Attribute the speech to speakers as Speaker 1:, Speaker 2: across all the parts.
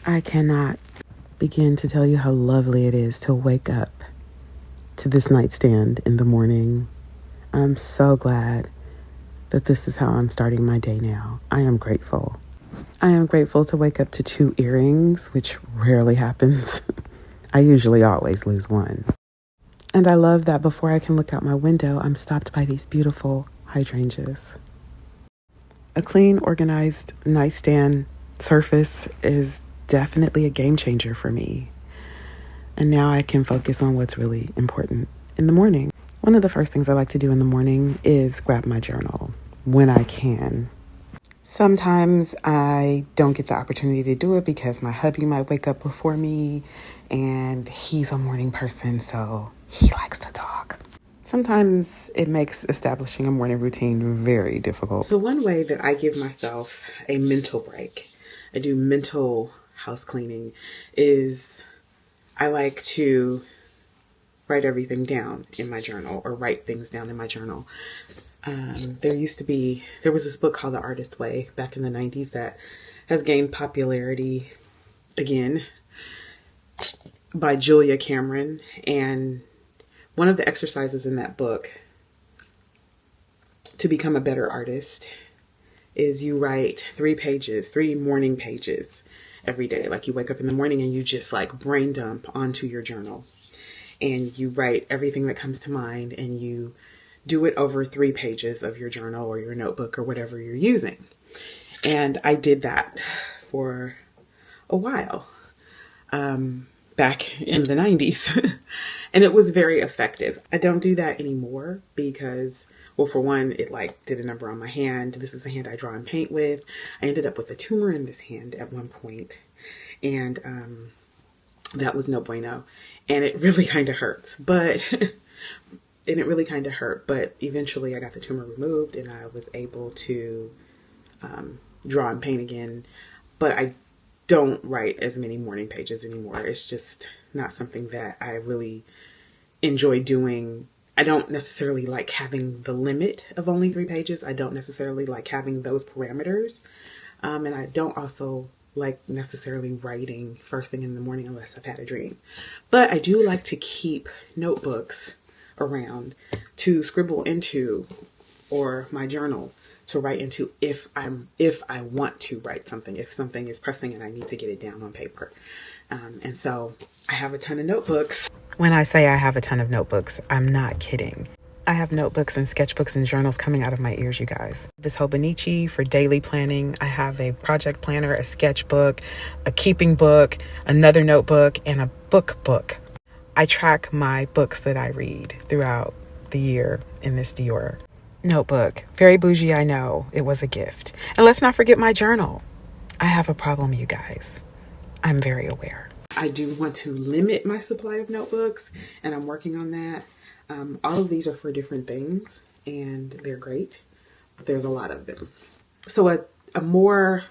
Speaker 1: I cannot begin to tell you how lovely it is to wake up to this nightstand in the morning. I'm so glad that this is how I'm starting my day now. I am grateful. I am grateful to wake up to 2 earrings, which rarely happens. I usually always lose one. And I love that before I can look out my window, I'm stopped by these beautiful hydrangeas. A clean, organized nightstand surface is definitely a game changer for me. And now I can focus on what's really important in the morning. One of the first things I like to do in the morning is grab my journal when I can. Sometimes I don't get the opportunity to do it because my hubby might wake up before me and he's a morning person, so he likes to talk. Sometimes it makes establishing a morning routine very difficult. So one way that I give myself a mental break, I do mental house cleaning, is I like to write everything down in my journal or write things down in my journal. There was this book called The Artist Way back in the 90s that has gained popularity again by Julia Cameron. And one of the exercises in that book to become a better artist is you write 3 morning pages every day. Like you wake up in the morning and you just like brain dump onto your journal and you write everything that comes to mind and you do it over 3 pages of your journal or your notebook or whatever you're using. And I did that for a while back in the 90s and it was very effective. I don't do that anymore because, well, for one, it like did a number on my hand. This is the hand I draw and paint with. I ended up with a tumor in this hand at one point, and that was no bueno. And it really kind of hurts, but eventually I got the tumor removed and I was able to draw and paint again. But I don't write as many morning pages anymore. It's just not something that I really enjoy doing. I don't necessarily like having the limit of only 3 pages. I don't necessarily like having those parameters. And I don't also like necessarily writing first thing in the morning unless I've had a dream. But I do like to keep notebooks around to scribble into, or my journal to write into if I want to write something, if something is pressing and I need to get it down on paper. And so I have a ton of notebooks. When I say I have a ton of notebooks, I'm not kidding. I have notebooks and sketchbooks and journals coming out of my ears, you guys. This Hobonichi for daily planning. I have a project planner, a sketchbook, a keeping book, another notebook, and a book. I track my books that I read throughout the year in this Dior notebook. Very bougie, I know. It was a gift. And let's not forget my journal. I have a problem, you guys. I'm very aware. I do want to limit my supply of notebooks, and I'm working on that. All of these are for different things, and they're great, but there's a lot of them. So a more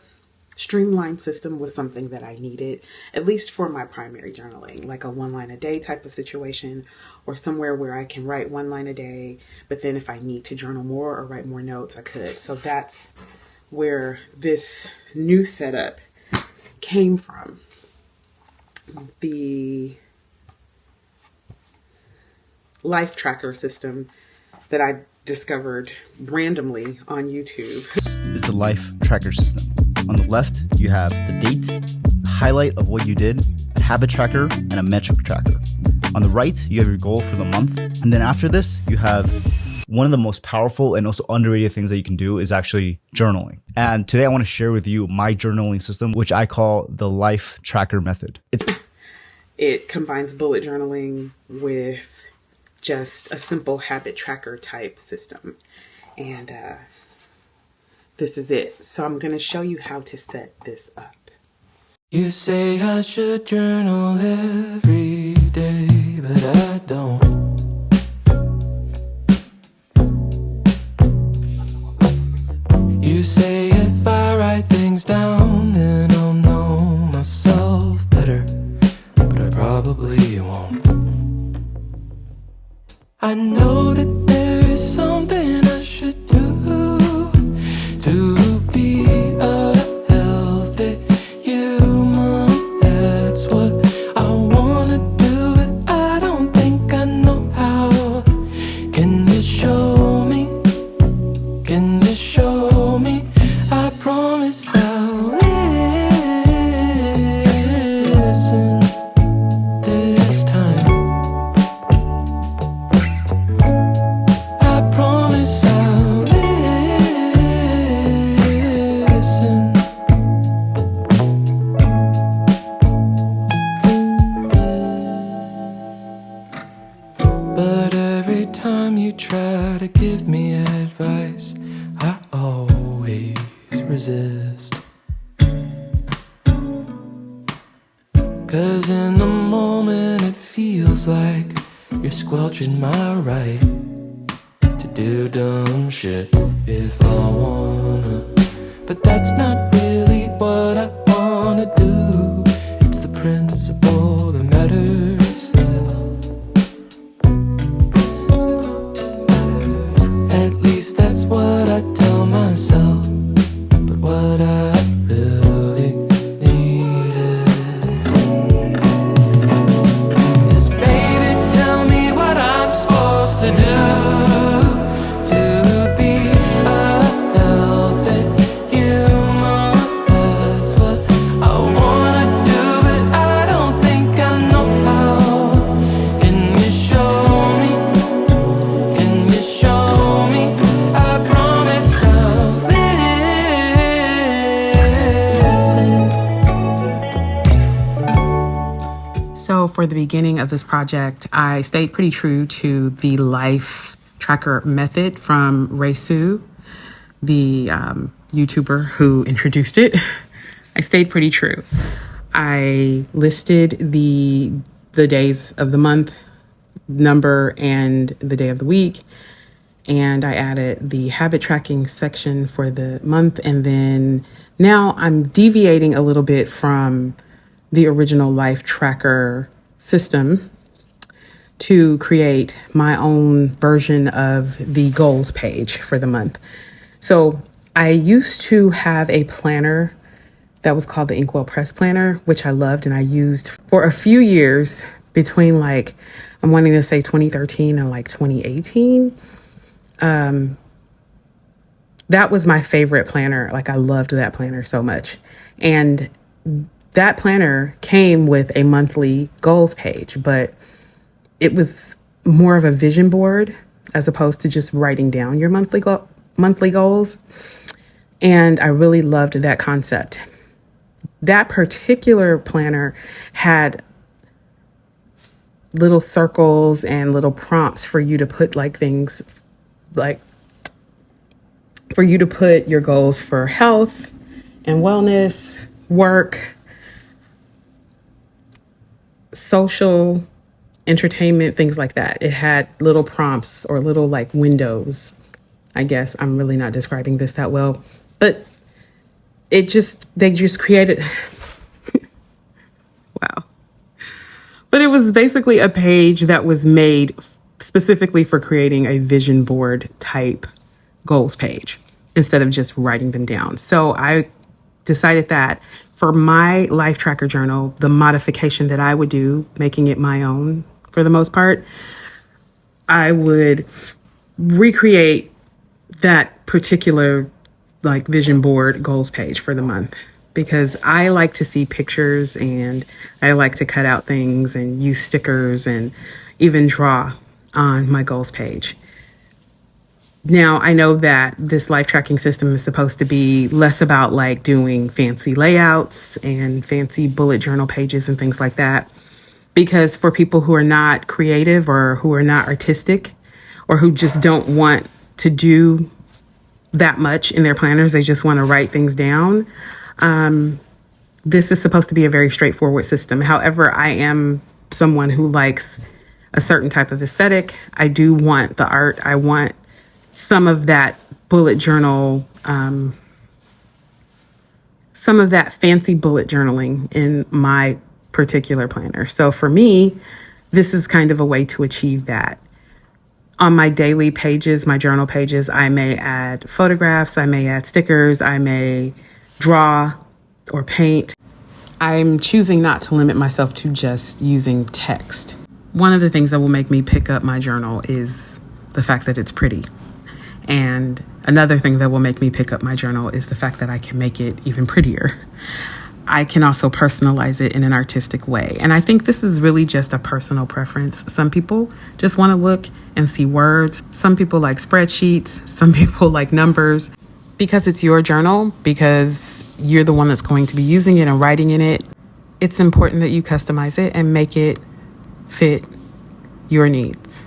Speaker 1: streamlined system was something that I needed, at least for my primary journaling, like a 1 line a day type of situation, or somewhere where I can write 1 line a day, but then if I need to journal more or write more notes, I could. So that's where this new setup came from. The life tracker system that I discovered randomly on YouTube.
Speaker 2: This is the life tracker system. On the left, you have the date, the highlight of what you did, a habit tracker, and a metric tracker. On the right, you have your goal for the month. And then after this, you have one of the most powerful and also underrated things that you can do is actually journaling. And today I want to share with you my journaling system, which I call the life tracker method.
Speaker 1: It combines bullet journaling with just a simple habit tracker type system. And this is it. So I'm going to show you how to set this up.
Speaker 3: You say I should journal every day, but I don't. You say if I write things down, then I'll know myself better, but I probably won't. I know that there is something I should do to be a healthy human 'Cause in the moment it feels like you're squelching my right to do dumb shit if I wanna. But that's not really what I wanna do. It's the principle that matters. At least that's what I tell myself. But what I really need is baby, tell me what I'm supposed to do to be a healthy human. That's what I wanna do, but I don't think I know how. Can you show me? Can you show me? I promise I'll listen.
Speaker 1: So for the beginning of this project, I stayed pretty true to the life tracker method from Raisu, the YouTuber who introduced it. I stayed pretty true. I listed the days of the month, number, and the day of the week. And I added the habit tracking section for the month. And then now I'm deviating a little bit from the original life tracker system to create my own version of the goals page for the month. So I used to have a planner that was called the Inkwell Press Planner, which I loved and I used for a few years between I'm wanting to say 2013 and 2018. That was my favorite planner. I loved that planner so much. And that planner came with a monthly goals page, but it was more of a vision board as opposed to just writing down your monthly goals. And I really loved that concept. That particular planner had little circles and little prompts for you to put things for you to put your goals for health and wellness, work, social, entertainment, things like that. It had little prompts or little windows. I guess I'm really not describing this that well, but they just created, wow. But it was basically a page that was made specifically for creating a vision board type goals page instead of just writing them down. So I decided that for my life tracker journal, the modification that I would do, making it my own for the most part, I would recreate that particular vision board goals page for the month, because I like to see pictures and I like to cut out things and use stickers and even draw on my goals page. Now, I know that this life tracking system is supposed to be less about doing fancy layouts and fancy bullet journal pages and things like that, because for people who are not creative or who are not artistic or who just don't want to do that much in their planners, they just want to write things down. This is supposed to be a very straightforward system. However, I am someone who likes a certain type of aesthetic. I do want the art. I want some of that bullet journal, some of that fancy bullet journaling in my particular planner. So for me, this is kind of a way to achieve that. On my daily pages, my journal pages, I may add photographs, I may add stickers, I may draw or paint. I'm choosing not to limit myself to just using text. One of the things that will make me pick up my journal is the fact that it's pretty. And another thing that will make me pick up my journal is the fact that I can make it even prettier. I can also personalize it in an artistic way. And I think this is really just a personal preference. Some people just want to look and see words. Some people like spreadsheets. Some people like numbers. Because it's your journal, because you're the one that's going to be using it and writing in it, it's important that you customize it and make it fit your needs.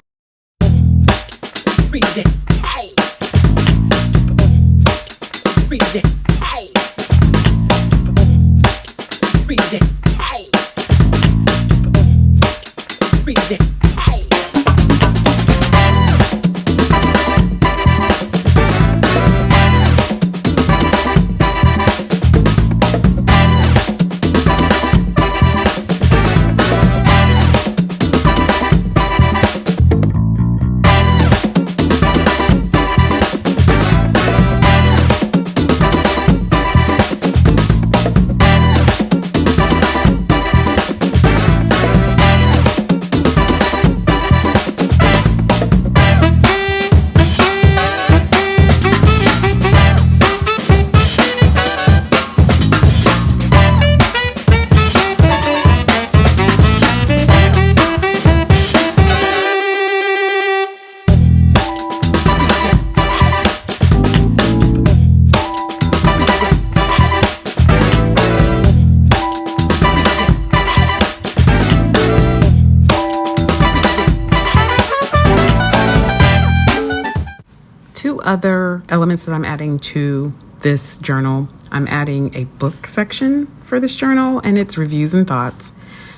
Speaker 1: other elements that I'm adding to this journal. I'm adding a book section for this journal, and it's reviews and thoughts.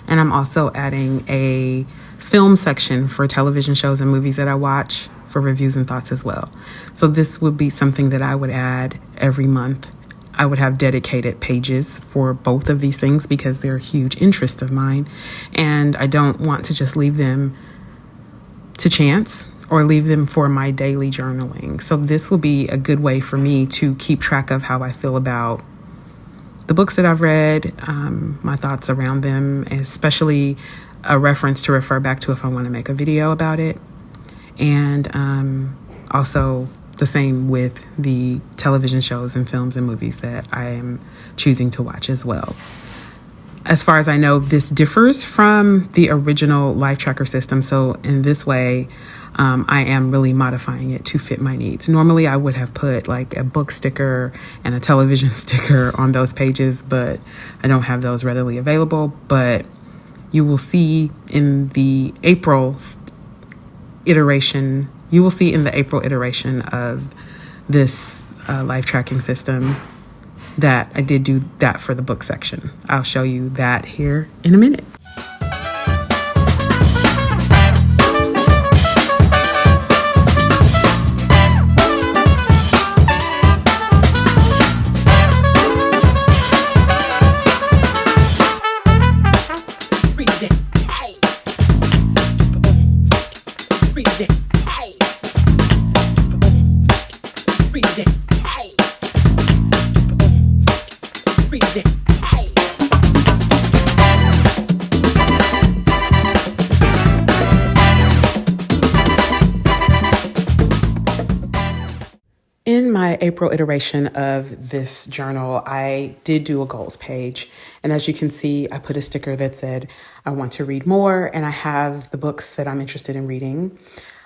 Speaker 1: And I'm also adding a film section for television shows and movies that I watch for reviews and thoughts as well. So this would be something that I would add every month. I would have dedicated pages for both of these things because they're a huge interest of mine. And I don't want to just leave them to chance or leave them for my daily journaling. So this will be a good way for me to keep track of how I feel about the books that I've read, my thoughts around them, especially a reference to refer back to if I want to make a video about it. And also the same with the television shows and films and movies that I am choosing to watch as well. As far as I know, this differs from the original Life Tracker system. So in this way, I am really modifying it to fit my needs. Normally, I would have put like a book sticker and a television sticker on those pages, but I don't have those readily available. But you will see in the April iteration, of this life tracking system that I did do that for the book section. I'll show you that here in a minute. In my April iteration of this journal, I did do a goals page. And as you can see, I put a sticker that said, I want to read more, and I have the books that I'm interested in reading.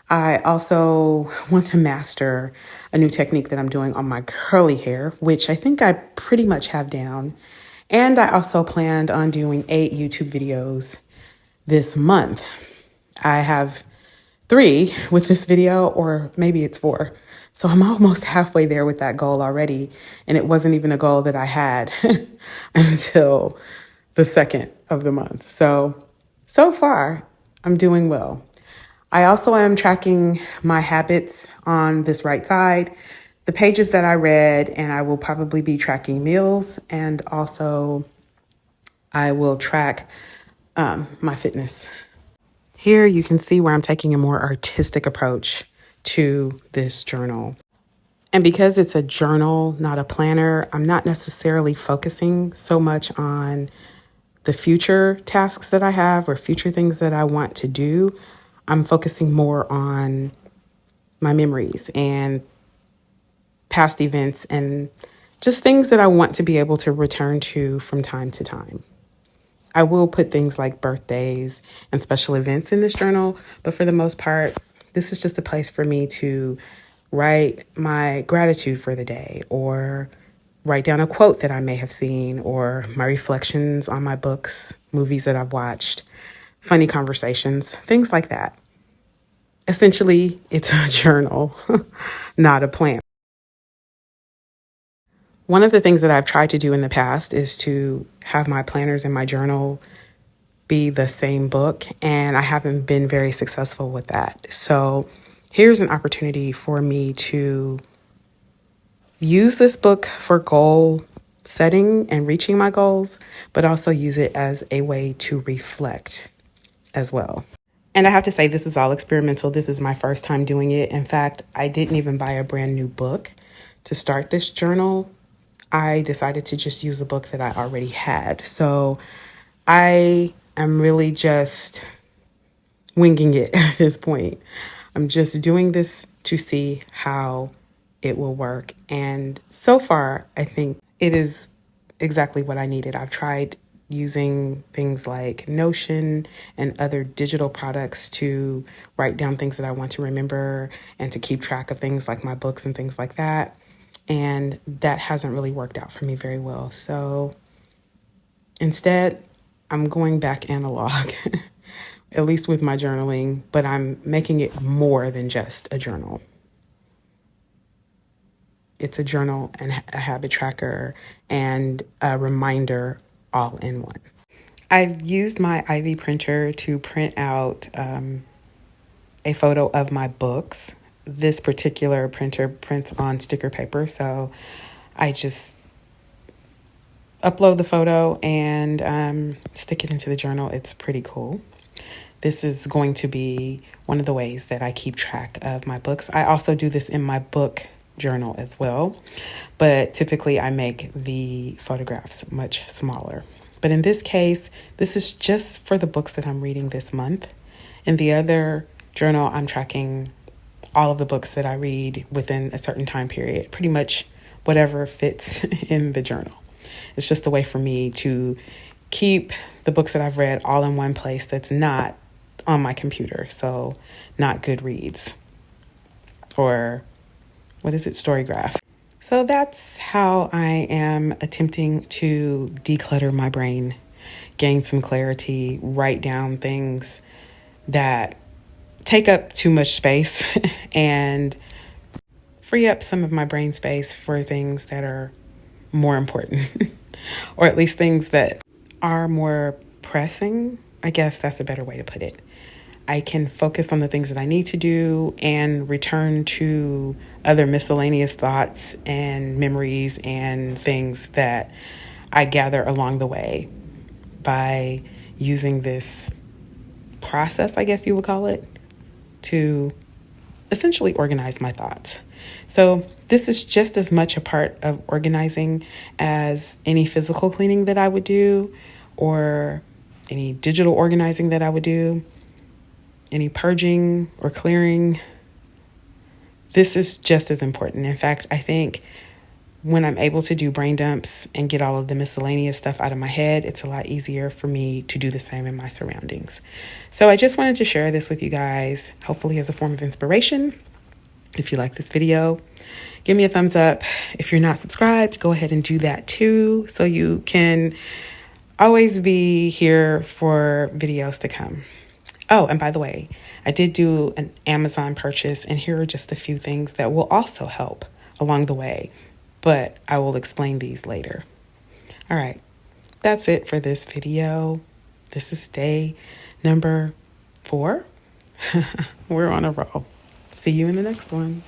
Speaker 1: I also want to master a new technique that I'm doing on my curly hair, which I think I pretty much have down. And I also planned on doing 8 YouTube videos this month. I have 3 with this video, or maybe it's 4. So I'm almost halfway there with that goal already. And it wasn't even a goal that I had until the 2nd of the month. So far, I'm doing well. I also am tracking my habits on this right side, the pages that I read, and I will probably be tracking meals. And also I will track my fitness. Here you can see where I'm taking a more artistic approach to this journal. And because it's a journal, not a planner, I'm not necessarily focusing so much on the future tasks that I have or future things that I want to do. I'm focusing more on my memories and past events and just things that I want to be able to return to from time to time. I will put things like birthdays and special events in this journal, but for the most part, this is just a place for me to write my gratitude for the day, or write down a quote that I may have seen, or my reflections on my books, movies that I've watched, funny conversations, things like that. Essentially, it's a journal, not a plan. One of the things that I've tried to do in the past is to have my planners and my journal be the same book, and I haven't been very successful with that. So here's an opportunity for me to use this book for goal setting and reaching my goals, but also use it as a way to reflect as well. And I have to say, this is all experimental. This is my first time doing it. In fact, I didn't even buy a brand new book to start this journal. I decided to just use a book that I already had. So I am really just winging it at this point. I'm just doing this to see how it will work. And so far, I think it is exactly what I needed. I've tried using things like Notion and other digital products to write down things that I want to remember and to keep track of things like my books and things like that. And that hasn't really worked out for me very well. So instead, I'm going back analog, at least with my journaling, but I'm making it more than just a journal. It's a journal and a habit tracker and a reminder all in one. I've used my Ivy printer to print out a photo of my books. This particular printer prints on sticker paper, so I just upload the photo and stick it into the journal. It's pretty cool. This is going to be one of the ways that I keep track of my books. I also do this in my book journal as well, but typically I make the photographs much smaller. But in this case, this is just for the books that I'm reading this month. In the other journal, I'm tracking all of the books that I read within a certain time period, pretty much whatever fits in the journal. It's just a way for me to keep the books that I've read all in one place that's not on my computer. So not Goodreads or Storygraph. So that's how I am attempting to declutter my brain, gain some clarity, write down things that take up too much space and free up some of my brain space for things that are more important, or at least things that are more pressing. I guess that's a better way to put it. I can focus on the things that I need to do and return to other miscellaneous thoughts and memories and things that I gather along the way by using this process, I guess you would call it, to essentially organize my thoughts. So this is just as much a part of organizing as any physical cleaning that I would do, or any digital organizing that I would do, any purging or clearing. This is just as important. In fact, I think when I'm able to do brain dumps and get all of the miscellaneous stuff out of my head, it's a lot easier for me to do the same in my surroundings. So I just wanted to share this with you guys, hopefully as a form of inspiration. If you like this video, give me a thumbs up. If you're not subscribed, go ahead and do that too, so you can always be here for videos to come. Oh, and by the way, I did do an Amazon purchase, and here are just a few things that will also help along the way, but I will explain these later. All right, that's it for this video. This is day number 4. We're on a roll. See you in the next one.